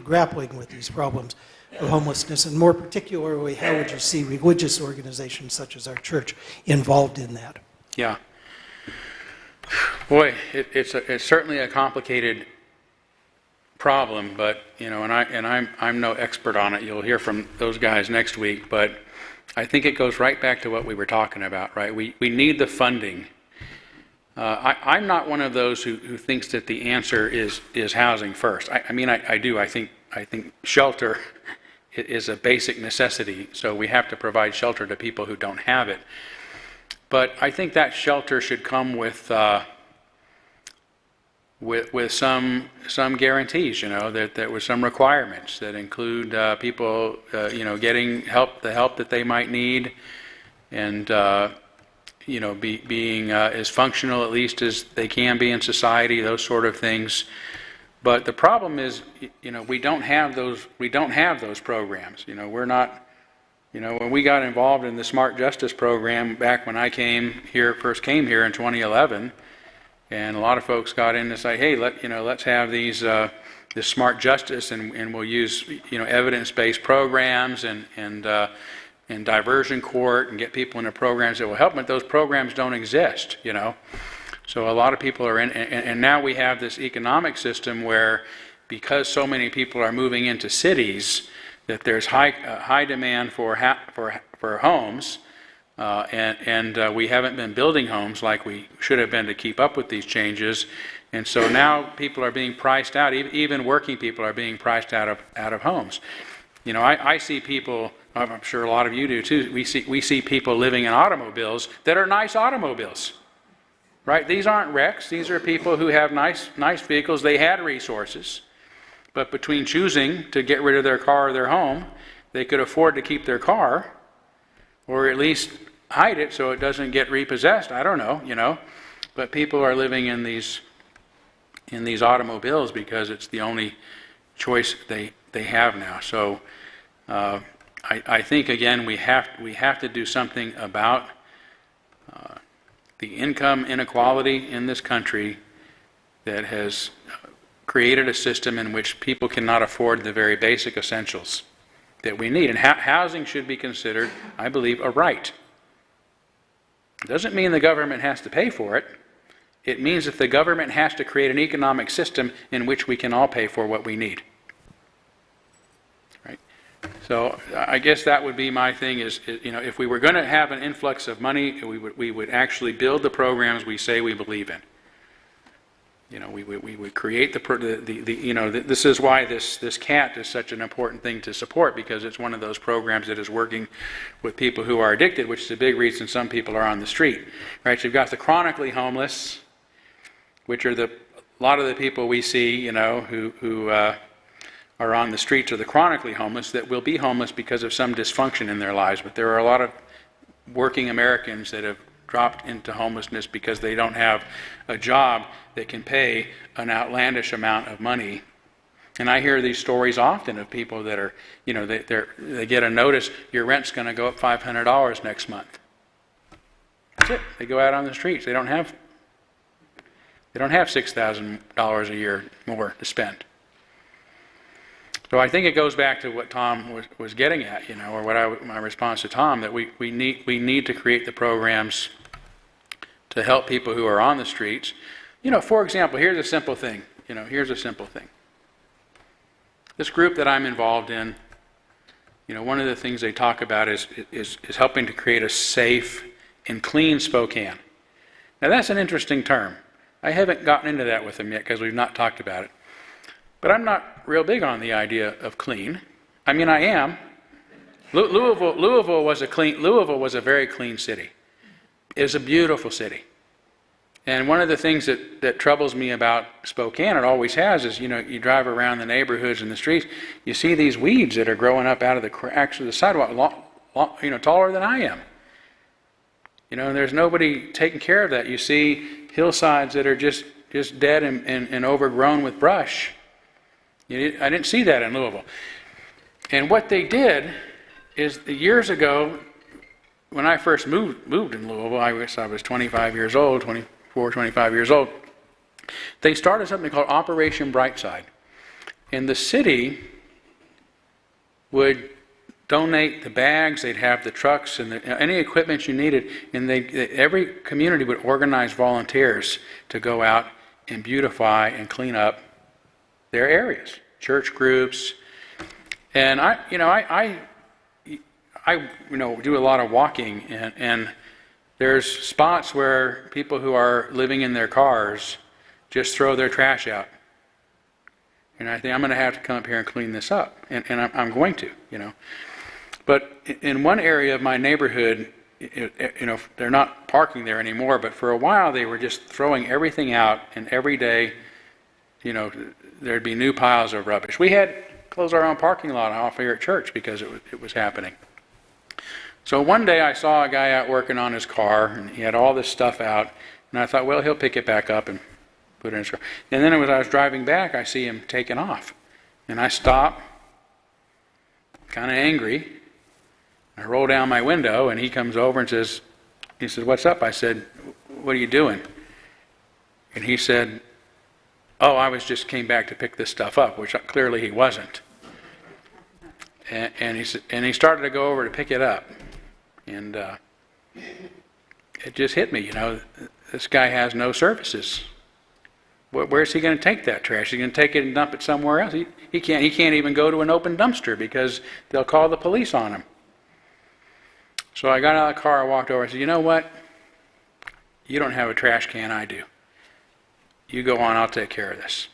grappling with these problems of homelessness? And more particularly, how would you see religious organizations such as our church involved in that? Yeah. Boy, it's certainly a complicated problem, but I'm no expert on it. You'll hear from those guys next week, but I think it goes right back to what we were talking about, right? We need the funding. I'm not one of those who thinks that the answer is housing first. I do. I think shelter is a basic necessity, so we have to provide shelter to people who don't have it. But I think that shelter should come with some guarantees, that there were some requirements that include people, getting the help that they might need, and being as functional at least as they can be in society, those sort of things. But the problem is, we don't have those programs. We're not. When we got involved in the Smart Justice program back when I first came here in 2011, and a lot of folks got in to say, hey, let's have this Smart Justice, and we'll use evidence-based programs and diversion court and get people into programs that will help them. But those programs don't exist, So a lot of people are in, and now we have this economic system where, because so many people are moving into cities, that there's high demand for homes, and we haven't been building homes like we should have been to keep up with these changes, and so now people are being priced out. Even working people are being priced out of homes. I see people. I'm sure a lot of you do too. We see people living in automobiles that are nice automobiles. right? These aren't wrecks. These are people who have nice vehicles. They had resources. But between choosing to get rid of their car or their home, they could afford to keep their car, or at least hide it so it doesn't get repossessed. I don't know, But people are living in these automobiles because it's the only choice they have now. So I think, again, we have to do something about the income inequality in this country that has created a system in which people cannot afford the very basic essentials that we need. And housing should be considered, I believe, a right. It doesn't mean the government has to pay for it. It means that the government has to create an economic system in which we can all pay for what we need. Right? So I guess that would be my thing is, if we were going to have an influx of money, we would actually build the programs we say we believe in. We would create this is why this CAT is such an important thing to support, because it's one of those programs that is working with people who are addicted, which is a big reason some people are on the street, right? So you've got the chronically homeless, which are a lot of the people we see, who are on the streets, are the chronically homeless that will be homeless because of some dysfunction in their lives. But there are a lot of working Americans that have dropped into homelessness because they don't have a job that can pay an outlandish amount of money. And I hear these stories often of people that are, they get a notice, your rent's going to go up $500 next month. That's it. They go out on the streets. They don't have $6,000 a year more to spend. So I think it goes back to what Tom was getting at, or my response to Tom, that we need to create the programs to help people who are on the streets. For example, here's a simple thing. This group that I'm involved in, one of the things they talk about is helping to create a safe and clean Spokane. Now that's an interesting term. I haven't gotten into that with them yet because we've not talked about it. But I'm not real big on the idea of clean. I mean, I am. Louisville was a very clean city. It's a beautiful city. And one of the things that troubles me about Spokane, it always has, is, you drive around the neighborhoods and the streets, you see these weeds that are growing up out of the sidewalk, taller than I am. And there's nobody taking care of that. You see hillsides that are just dead and overgrown with brush. I didn't see that in Louisville. And what they did is, years ago, when I first moved in Louisville, I was 25 years old, 25 years old, they started something called Operation Brightside. And the city would donate the bags, they'd have the trucks and any equipment you needed, and every community would organize volunteers to go out and beautify and clean up their areas, church groups. And I do a lot of walking, and there's spots where people who are living in their cars just throw their trash out. And I think I'm going to have to come up here and clean this up, and I'm going to, But in one area of my neighborhood, they're not parking there anymore, but for a while they were just throwing everything out, and every day, there'd be new piles of rubbish. We had to close our own parking lot off here at church because it was happening. So one day I saw a guy out working on his car, and he had all this stuff out, and I thought, well, he'll pick it back up and put it in his car. And then as I was driving back, I see him taking off. And I stop, kind of angry. I roll down my window, and he comes over and says, "What's up?" I said, "What are you doing?" And he said, "Oh, I came back to pick this stuff up," which clearly he wasn't. And he started to go over to pick it up. And it just hit me, this guy has no services. Where's he going to take that trash? He's going to take it and dump it somewhere else? He can't even go to an open dumpster because they'll call the police on him. So I got out of the car, I walked over, I said, "You know what? You don't have a trash can, I do. You go on, I'll take care of this."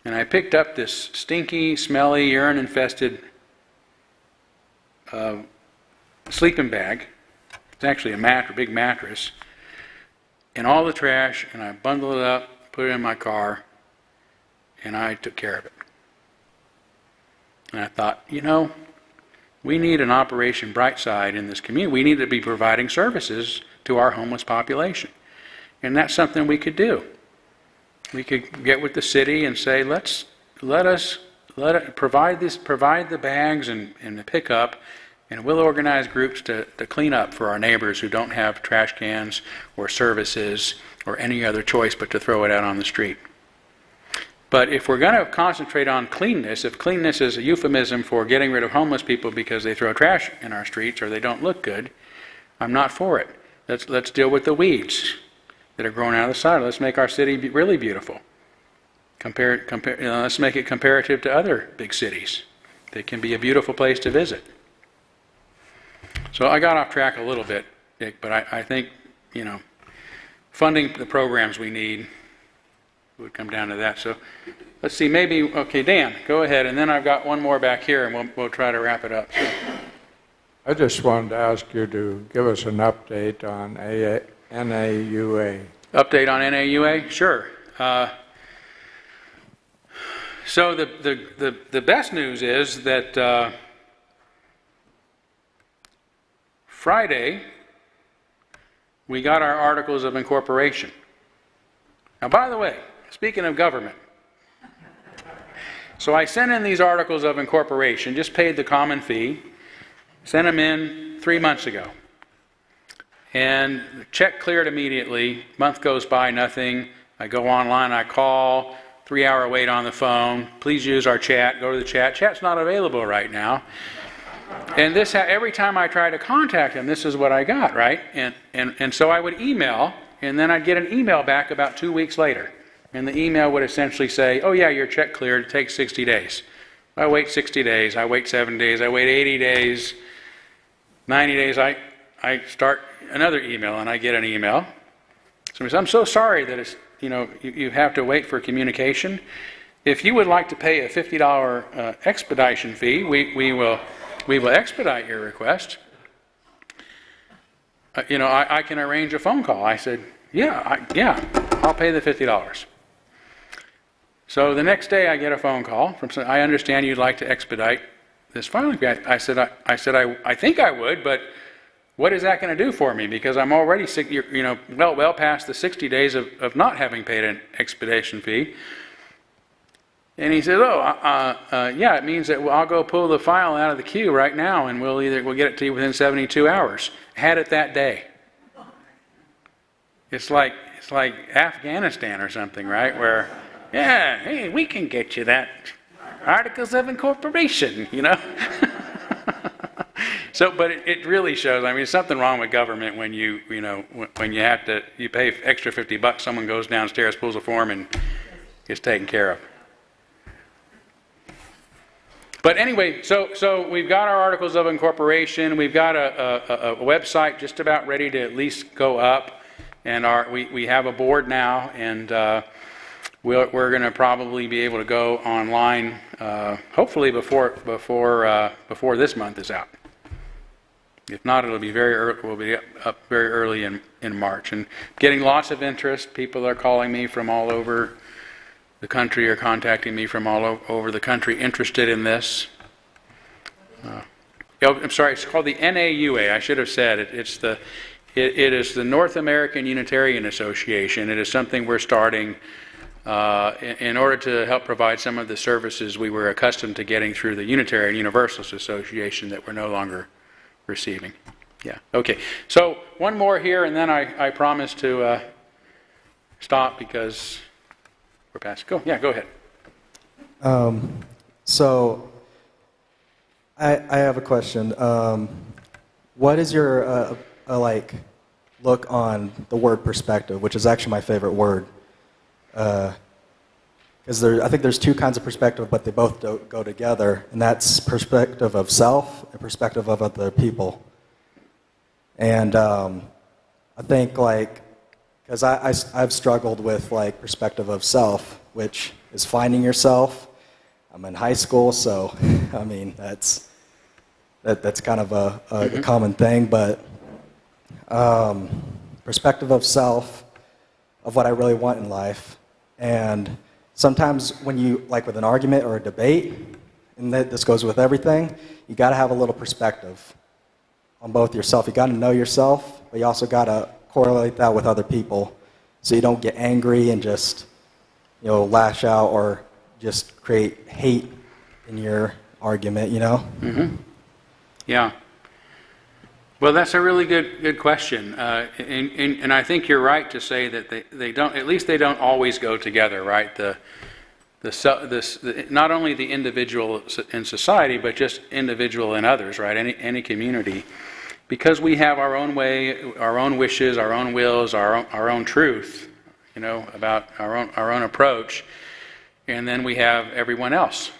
And I picked up this stinky, smelly, urine-infested sleeping bag. It's actually a big mattress. and all the trash, and I bundled it up, put it in my car, and I took care of it. And I thought, we need an Operation Brightside in this community. We need to be providing services to our homeless population. And that's something we could do. We could get with the city and say, let us provide the bags and the pickup, and we'll organize groups to clean up for our neighbors who don't have trash cans or services or any other choice but to throw it out on the street. But if we're going to concentrate on cleanness, if cleanness is a euphemism for getting rid of homeless people because they throw trash in our streets or they don't look good, I'm not for it. Let's deal with the weeds that are growing out of the side. Let's make our city really beautiful. Let's make it comparative to other big cities. It can be a beautiful place to visit. So I got off track a little bit, Dick, but I think, funding the programs we need would come down to that. So let's see, okay, Dan, go ahead, and then I've got one more back here, and we'll try to wrap it up. So. I just wanted to ask you to give us an update on NAUA. Update on NAUA? Sure. So the best news is that Friday we got our articles of incorporation. Now, by the way, speaking of government, so I sent in these articles of incorporation, just paid the common fee, sent them in 3 months ago. And the check cleared immediately. Month goes by, nothing. I go online, I call, 3-hour wait on the phone. Please use our chat. Go to the chat. Chat's not available right now. And this, every time I try to contact them, this is what I got, right? And so I would email, and then I'd get an email back about 2 weeks later. And the email would essentially say, oh yeah, your check cleared, it takes 60 days. I wait 60 days, I wait 7 days, I wait 80 days, 90 days, I start another email, and I get an email. So I'm so sorry that it's, you have to wait for communication. If you would like to pay a $50 expedition fee, we will expedite your request. I can arrange a phone call. I said, I'll pay the $50. So the next day I get a phone call from someone, I understand you'd like to expedite this filing fee. I said, I think I would, but what is that going to do for me? Because I'm already, well past the 60 days of not having paid an expedition fee. And he says, it means that I'll go pull the file out of the queue right now, and we'll get it to you within 72 hours. Had it that day. It's like Afghanistan or something, right? Where, hey, we can get you that articles of incorporation, So, but it really shows. I mean, there's something wrong with government when you pay extra $50. Someone goes downstairs, pulls a form, and gets taken care of. But anyway, so we've got our articles of incorporation. We've got a website just about ready to at least go up, and we have a board now, and we're going to probably be able to go online, hopefully before this month is out. If not, it'll be we'll be up very early in March, and getting lots of interest. People are calling me from all over the country, or contacting me from all over the country interested in this. I'm sorry, it's called the NAUA. I should have said it. It is the North American Unitarian Association. It is something we're starting in order to help provide some of the services we were accustomed to getting through the Unitarian Universalist Association that we're no longer receiving. Yeah, okay. So one more here, and then I promise to stop because we're past. Go ahead. So I have a question. What is your look on the word perspective, which is actually my favorite word? Because I think there's two kinds of perspective, but they both go together, and that's perspective of self and perspective of other people. And I think because I've struggled with perspective of self, which is finding yourself. I'm in high school, so I mean that's kind of a common thing. But perspective of self of what I really want in life. And sometimes when you, like with an argument or a debate, and this goes with everything, you got to have a little perspective on both yourself. You got to know yourself, but you also got to correlate that with other people so you don't get angry and just, lash out or just create hate in your argument, Mm-hmm. Yeah. Well, that's a really good question, and I think you're right to say that they don't. At least they don't always go together, right? Not only the individual in society, but just individual in others, right? Any community, because we have our own way, our own wishes, our own wills, our own truth, about our own approach, and then we have everyone else.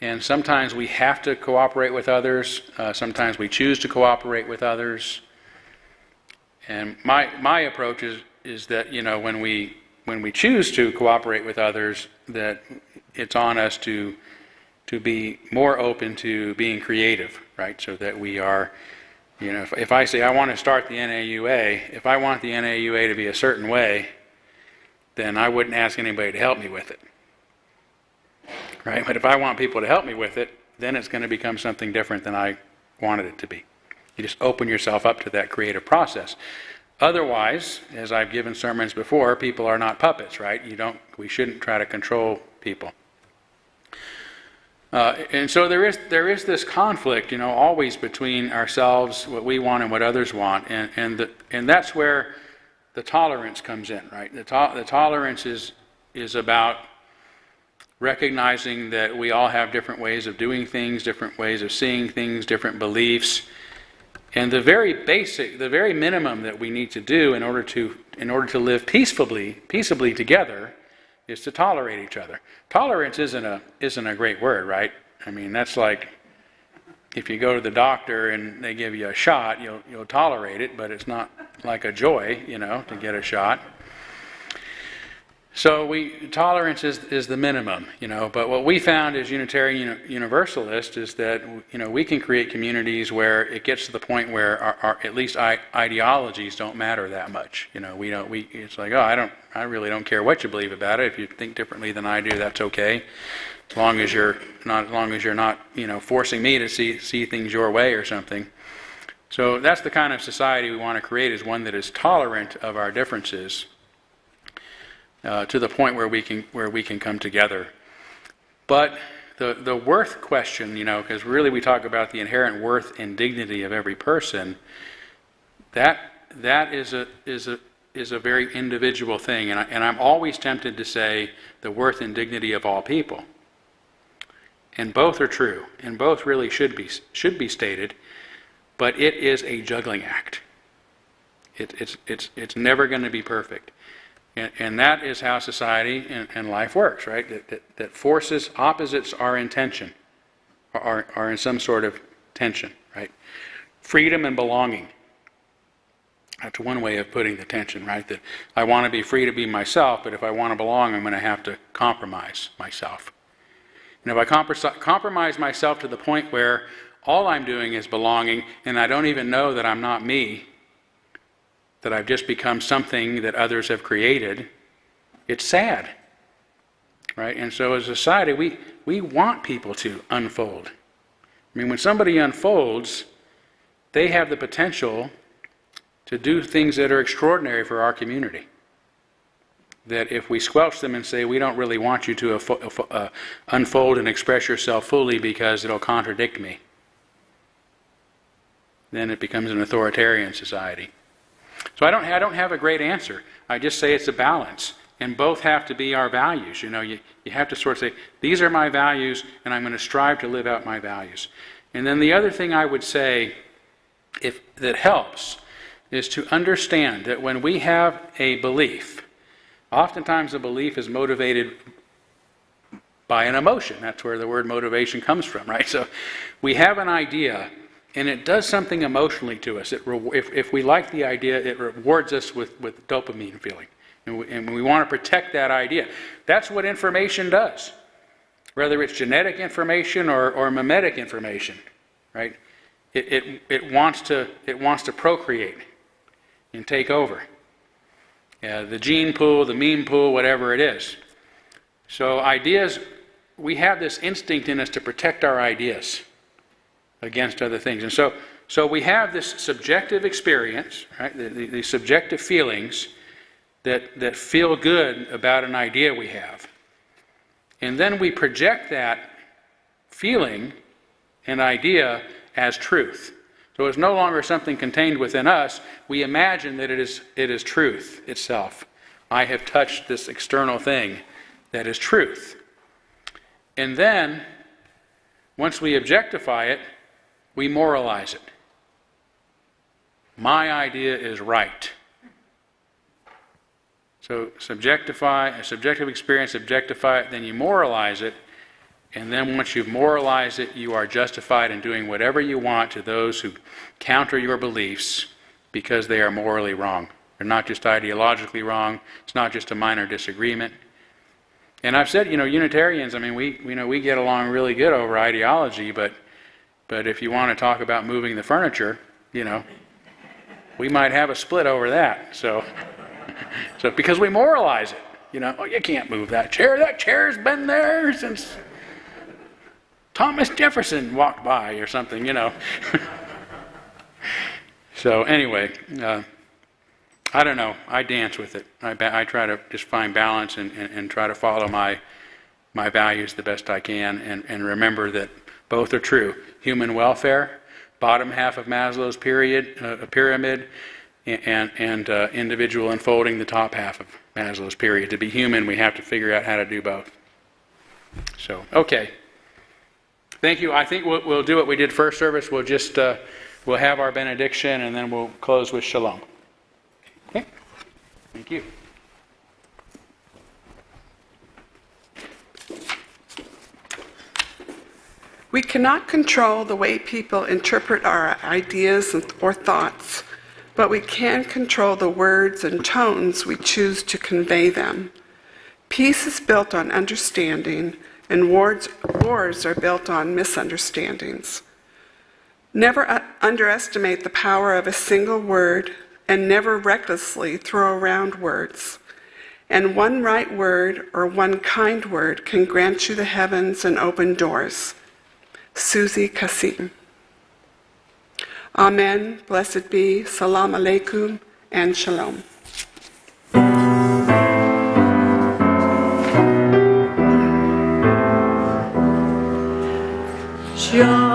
And sometimes we have to cooperate with others. Sometimes we choose to cooperate with others. And my approach is that when we choose to cooperate with others, that it's on us to be more open to being creative, right? So that we are, if I say I want to start the NAUA, if I want the NAUA to be a certain way, then I wouldn't ask anybody to help me with it. Right? But if I want people to help me with it, then it's going to become something different than I wanted it to be. You just open yourself up to that creative process. Otherwise, as I've given sermons before, people are not puppets, right? We shouldn't try to control people. And so there is this conflict, always between ourselves, what we want, and what others want, and that's where the tolerance comes in, right? The tolerance is about recognizing that we all have different ways of doing things, different ways of seeing things, different beliefs. And the very minimum that we need to do in order to live peaceably together is to tolerate each other. Tolerance isn't a great word, right? I mean, that's like if you go to the doctor and they give you a shot, you'll tolerate it, but it's not like a joy, to get a shot. So tolerance is the minimum, but what we found as Unitarian Universalists is that, we can create communities where it gets to the point where our at least ideologies don't matter that much. It's like, I really don't care what you believe about it. If you think differently than I do, that's okay. As long as you're not, forcing me to see things your way or something. So that's the kind of society we want to create, is one that is tolerant of our differences. To the point where we can come together. But the worth question, because really we talk about the inherent worth and dignity of every person, that is a very individual thing, and I'm always tempted to say the worth and dignity of all people. And both are true, and both really should be stated, but it is a juggling act. It's never going to be perfect. And that is how society and life works, right? That forces, opposites are in tension, are in some sort of tension, right? Freedom and belonging. That's one way of putting the tension, right? That I want to be free to be myself, but if I want to belong, I'm going to have to compromise myself. And if I compromise myself to the point where all I'm doing is belonging, and I don't even know that I'm not me, that I've just become something that others have created, it's sad, right? And so as a society, we want people to unfold. I mean, when somebody unfolds, they have the potential to do things that are extraordinary for our community. That if we squelch them and say, we don't really want you to unfold and express yourself fully because it'll contradict me, then it becomes an authoritarian society. So I don't have a great answer. I just say it's a balance, and both have to be our values. You have to sort of say, these are my values, and I'm going to strive to live out my values. And then the other thing I would say, that helps, is to understand that when we have a belief, oftentimes a belief is motivated by an emotion. That's where the word motivation comes from, right? So we have an idea, and it does something emotionally to us. If we like the idea, it rewards us with dopamine feeling. And we want to protect that idea. That's what information does. Whether it's genetic information or mimetic information, right? It wants to procreate and take over. the gene pool, the meme pool, whatever it is. So ideas, we have this instinct in us to protect our ideas against other things. And so we have this subjective experience, right? The subjective feelings that feel good about an idea we have. And then we project that feeling and idea as truth. So it's no longer something contained within us. We imagine that it is truth itself. I have touched this external thing that is truth. And then, once we objectify it, we moralize it. My idea is right. So subjectify, a subjective experience, objectify it, then you moralize it, and then once you've moralized it, you are justified in doing whatever you want to those who counter your beliefs because they are morally wrong. They're not just ideologically wrong, it's not just a minor disagreement. And I've said, Unitarians, we get along really good over ideology, but if you want to talk about moving the furniture, we might have a split over that. So because we moralize it, oh, you can't move that chair. That chair's been there since Thomas Jefferson walked by or something, So anyway, I don't know. I dance with it. I try to just find balance and try to follow my values the best I can and remember that both are true. Human welfare, bottom half of Maslow's pyramid, and individual unfolding, the top half of Maslow's pyramid. To be human, we have to figure out how to do both. So, okay. Thank you. I think we'll do what we did first service. We'll just we'll have our benediction and then we'll close with shalom. Okay. Thank you. We cannot control the way people interpret our ideas or thoughts, but we can control the words and tones we choose to convey them. Peace is built on understanding, and wars are built on misunderstandings. Never underestimate the power of a single word, and never recklessly throw around words. And one right word or one kind word can grant you the heavens and open doors. Susie Kasim. Amen, blessed be, salam alaikum, and shalom. Shalom.